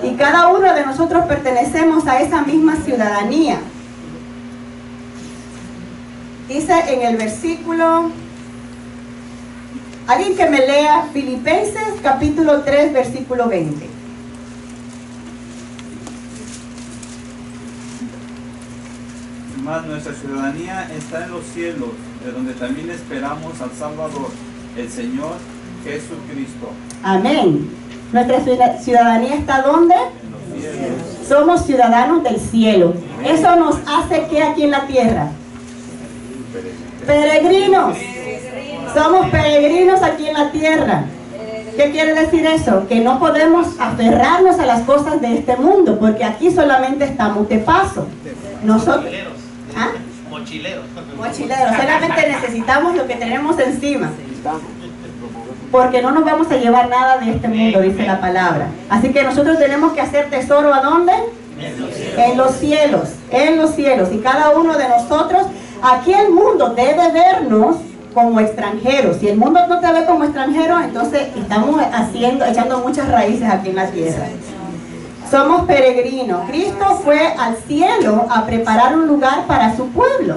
Y cada uno de nosotros pertenecemos a esa misma ciudadanía. Dice en el versículo, alguien que me lea Filipenses capítulo 3 versículo 20. Mas nuestra ciudadanía está en los cielos, de donde también esperamos al Salvador, el Señor Jesucristo. Amén. Nuestra ciudadanía está ¿dónde? En los cielos. Somos ciudadanos del cielo. Eso nos hace que aquí en la tierra. Peregrinos. Somos peregrinos aquí en la tierra. ¿Qué quiere decir eso? Que no podemos aferrarnos a las cosas de este mundo, porque aquí solamente estamos de paso. Nosotros, ¿ah? Mochileros. Mochileros, solamente necesitamos lo que tenemos encima. Porque no nos vamos a llevar nada de este mundo, dice la palabra. Así que nosotros tenemos que hacer tesoro ¿a dónde? En los cielos, en los cielos. Y cada uno de nosotros, aquí el mundo debe vernos como extranjeros. Si el mundo no te ve como extranjero, entonces estamos echando muchas raíces aquí en la tierra. Somos peregrinos. Cristo fue al cielo a preparar un lugar para su pueblo.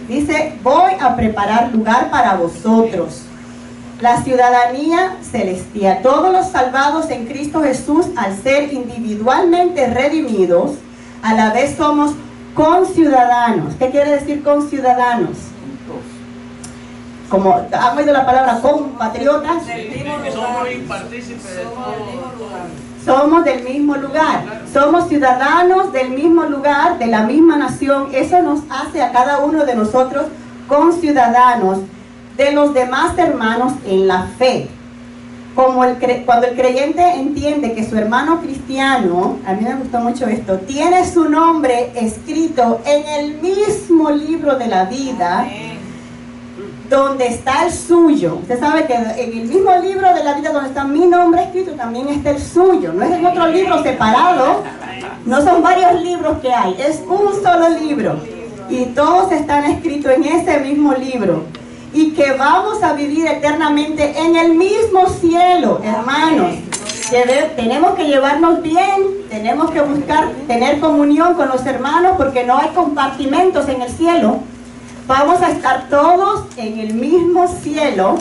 Dice, voy a preparar lugar para vosotros. La ciudadanía celestial. Todos los salvados en Cristo Jesús, al ser individualmente redimidos, a la vez somos conciudadanos. ¿Qué quiere decir conciudadanos? Como han oído la palabra compatriotas. Que somos partícipes de todo. Somos del mismo lugar. Somos ciudadanos del mismo lugar, de la misma nación. Eso nos hace a cada uno de nosotros conciudadanos de los demás hermanos en la fe. Cuando el creyente entiende que su hermano cristiano, a mí me gustó mucho esto, tiene su nombre escrito en el mismo libro de la vida, donde está el suyo. Usted sabe que en el mismo libro de la vida donde está mi nombre escrito, también está el suyo. No es en otro libro separado, no son varios libros que hay, es un solo libro. Y todos están escritos en ese mismo libro. Y que vamos a vivir eternamente en el mismo cielo, hermanos. Tenemos que llevarnos bien, tenemos que buscar tener comunión con los hermanos, porque no hay compartimentos en el cielo. Vamos a estar todos en el mismo cielo.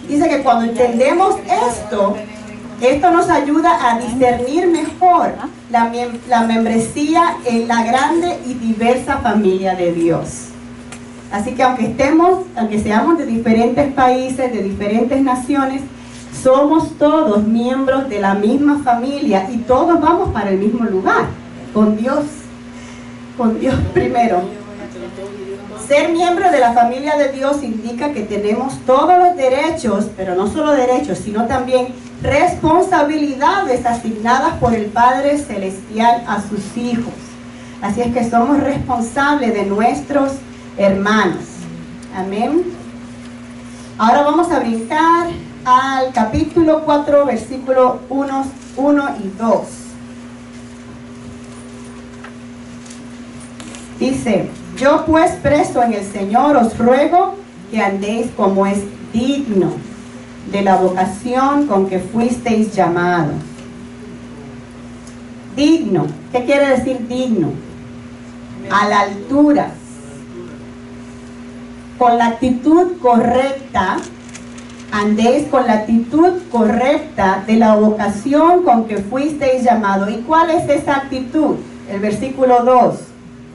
Dice que cuando entendemos esto, esto nos ayuda a discernir mejor la membresía en la grande y diversa familia de Dios. Así que aunque seamos de diferentes países, de diferentes naciones, somos todos miembros de la misma familia y todos vamos para el mismo lugar, con Dios primero. Ser miembro de la familia de Dios indica que tenemos todos los derechos, pero no solo derechos, sino también responsabilidades asignadas por el Padre Celestial a sus hijos. Así es que somos responsables de nuestros hermanos. Amén. Ahora vamos a brincar al capítulo 4, versículo 1 y 2. Dice: yo pues preso en el Señor os ruego que andéis como es digno de la vocación con que fuisteis llamados. Digno, ¿qué quiere decir digno? A la altura, con la actitud correcta. Andéis con la actitud correcta de la vocación con que fuisteis llamados. ¿Y cuál es esa actitud? El versículo 2,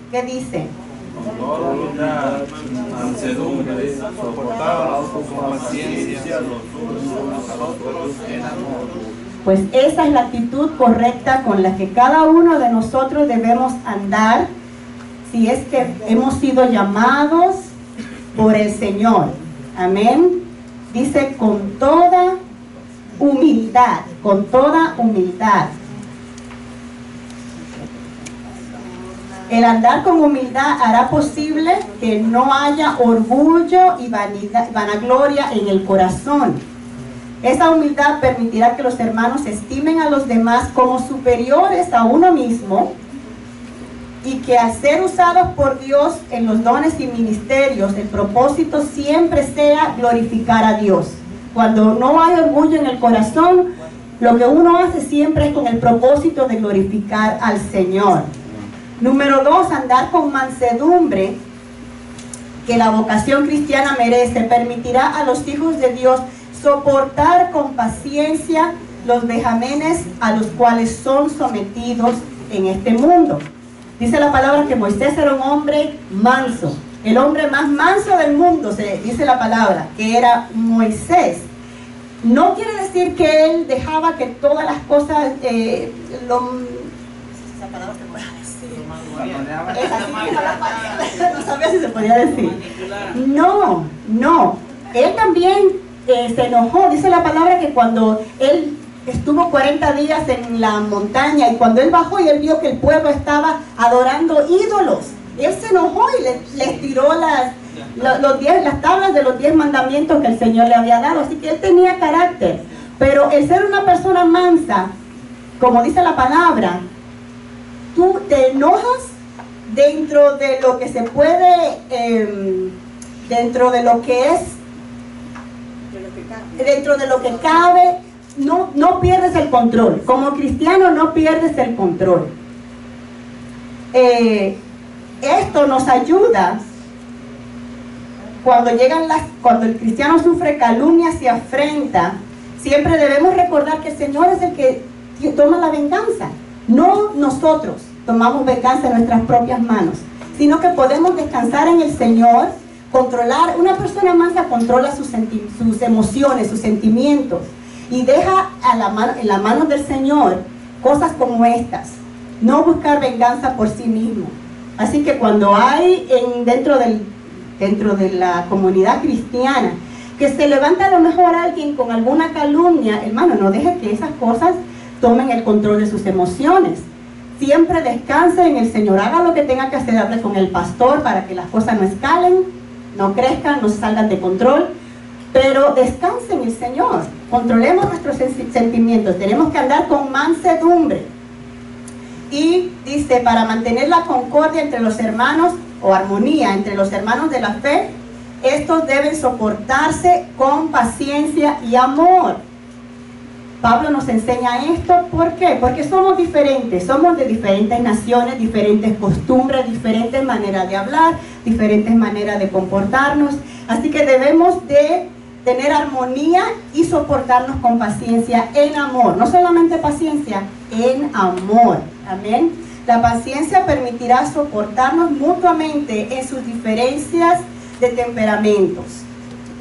¿qué dice? Con toda humildad, mansedumbre, soportaos con paciencia los unos a los otros en amor. Pues esa es la actitud correcta con la que cada uno de nosotros debemos andar, si es que hemos sido llamados por el Señor. Amén. Dice con toda humildad, con toda humildad. El andar con humildad hará posible que no haya orgullo y vanagloria en el corazón. Esa humildad permitirá que los hermanos estimen a los demás como superiores a uno mismo, y que al ser usados por Dios en los dones y ministerios, el propósito siempre sea glorificar a Dios. Cuando no hay orgullo en el corazón, lo que uno hace siempre es con el propósito de glorificar al Señor. Número 2, andar con mansedumbre, que la vocación cristiana merece, permitirá a los hijos de Dios soportar con paciencia los vejámenes a los cuales son sometidos en este mundo. Dice la palabra que Moisés era un hombre manso, el hombre más manso del mundo, dice la palabra, que era Moisés. No quiere decir que él dejaba que todas las cosas, esa palabra se puede decir. No sabía si se podía decir. No, él también se enojó. Dice la palabra que cuando él estuvo 40 días en la montaña, y cuando él bajó y él vio que el pueblo estaba adorando ídolos, él se enojó y les tiró las tablas de los 10 mandamientos que el Señor le había dado. Así que él tenía carácter. Pero el ser una persona mansa, como dice la palabra, tú te enojas dentro de lo que se puede, dentro de lo que es, dentro de lo que cabe. No pierdes el control. Como cristiano no pierdes el control. Esto nos ayuda cuando el cristiano sufre calumnias y afrenta. Siempre debemos recordar que el Señor es el que toma la venganza. No nosotros tomamos venganza en nuestras propias manos, sino que podemos descansar en el Señor, controlar. Una persona mansa controla sus emociones, sus sentimientos, y deja en la mano del Señor cosas como estas. No buscar venganza por sí mismo. Así que cuando hay dentro de la comunidad cristiana que se levanta a lo mejor alguien con alguna calumnia, hermano, no deje que esas cosas tomen el control de sus emociones. siempre descanse en el Señor. Haga lo que tenga que hacer, hable con el pastor para que las cosas no escalen, no crezcan, no se salgan de control. Pero descanse en el Señor. Controlemos nuestros sentimientos. Tenemos que andar con mansedumbre. Y dice, para mantener la concordia entre los hermanos, o armonía entre los hermanos de la fe, estos deben soportarse con paciencia y amor. Pablo nos enseña esto, ¿por qué? Porque somos diferentes, somos de diferentes naciones, diferentes costumbres, diferentes maneras de hablar, diferentes maneras de comportarnos. Así que debemos de tener armonía y soportarnos con paciencia en amor. No solamente paciencia, en amor. Amén. La paciencia permitirá soportarnos mutuamente en sus diferencias de temperamentos.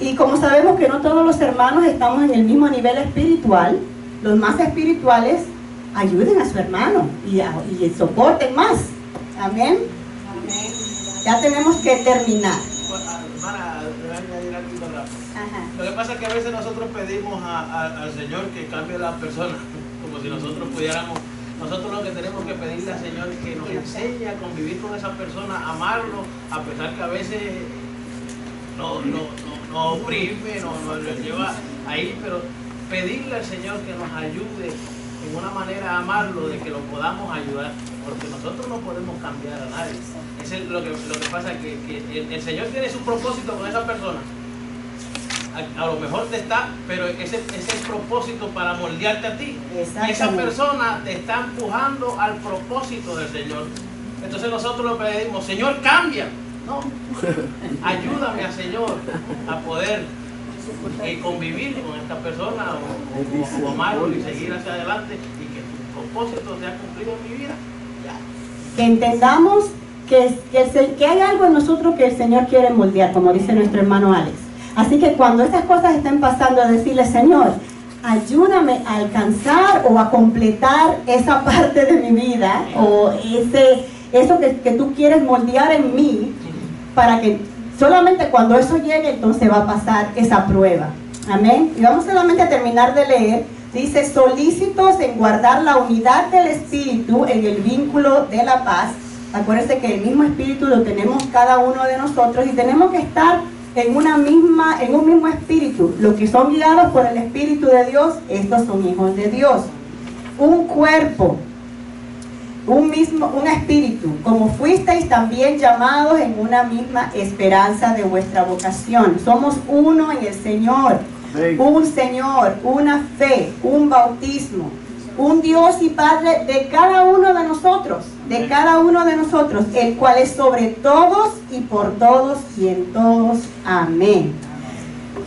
Y como sabemos que no todos los hermanos estamos en el mismo nivel espiritual, los más espirituales ayuden a su hermano y soporten más. Amén. Amén. Ya tenemos que terminar. Hermana, le voy a añadir algo rápido. Ajá. Lo que pasa es que a veces nosotros pedimos al Señor que cambie la persona, como si nosotros pudiéramos. Nosotros lo que tenemos que pedirle al Señor es que nos enseñe a convivir con esa persona, amarlo, a pesar que a veces nos oprime, nos lleva ahí, pero pedirle al Señor que nos ayude en una manera a amarlo, de que lo podamos ayudar, porque nosotros no podemos cambiar a nadie. Es lo que pasa es que el Señor tiene su propósito con esa persona. A lo mejor te está, pero ese es el propósito para moldearte a ti. Esa persona te está empujando al propósito del Señor. Entonces nosotros lo pedimos, Señor, cambia. No, ayúdame, Señor, a poder convivir con esta persona o amarlo y seguir hacia adelante y que tu propósito sea cumplido en mi vida. Ya. Que entendamos que hay algo en nosotros que el Señor quiere moldear, como dice nuestro hermano Alex. Así que cuando estas cosas estén pasando, a decirle, Señor, ayúdame a alcanzar o a completar esa parte de mi vida o eso que tú quieres moldear en mí, para que solamente cuando eso llegue, entonces va a pasar esa prueba. Amén. Y vamos solamente a terminar de leer. Dice, solícitos en guardar la unidad del Espíritu en el vínculo de la paz. Acuérdense que el mismo Espíritu lo tenemos cada uno de nosotros y tenemos que estar en un mismo espíritu. Los que son guiados por el Espíritu de Dios, estos son hijos de Dios. Un cuerpo, un espíritu, como fuisteis también llamados en una misma esperanza de vuestra vocación. Somos uno en el Señor, un Señor, una fe, un bautismo, un Dios y Padre de cada uno de nosotros, el cual es sobre todos y por todos y en todos. Amén.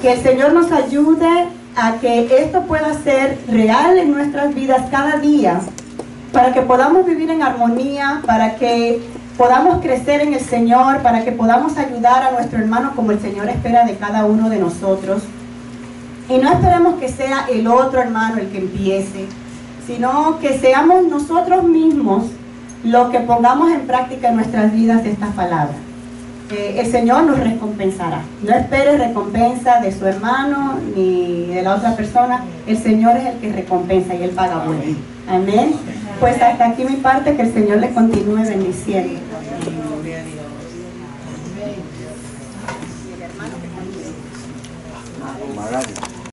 Que el Señor nos ayude a que esto pueda ser real en nuestras vidas cada día, para que podamos vivir en armonía, para que podamos crecer en el Señor, para que podamos ayudar a nuestro hermano como el Señor espera de cada uno de nosotros. Y no esperemos que sea el otro hermano el que empiece, sino que seamos nosotros mismos los que pongamos en práctica en nuestras vidas estas palabras. El Señor nos recompensará. No espere recompensa de su hermano ni de la otra persona. El Señor es el que recompensa y Él paga bueno. Amén. Pues hasta aquí mi parte, que el Señor le continúe bendiciendo. Magali.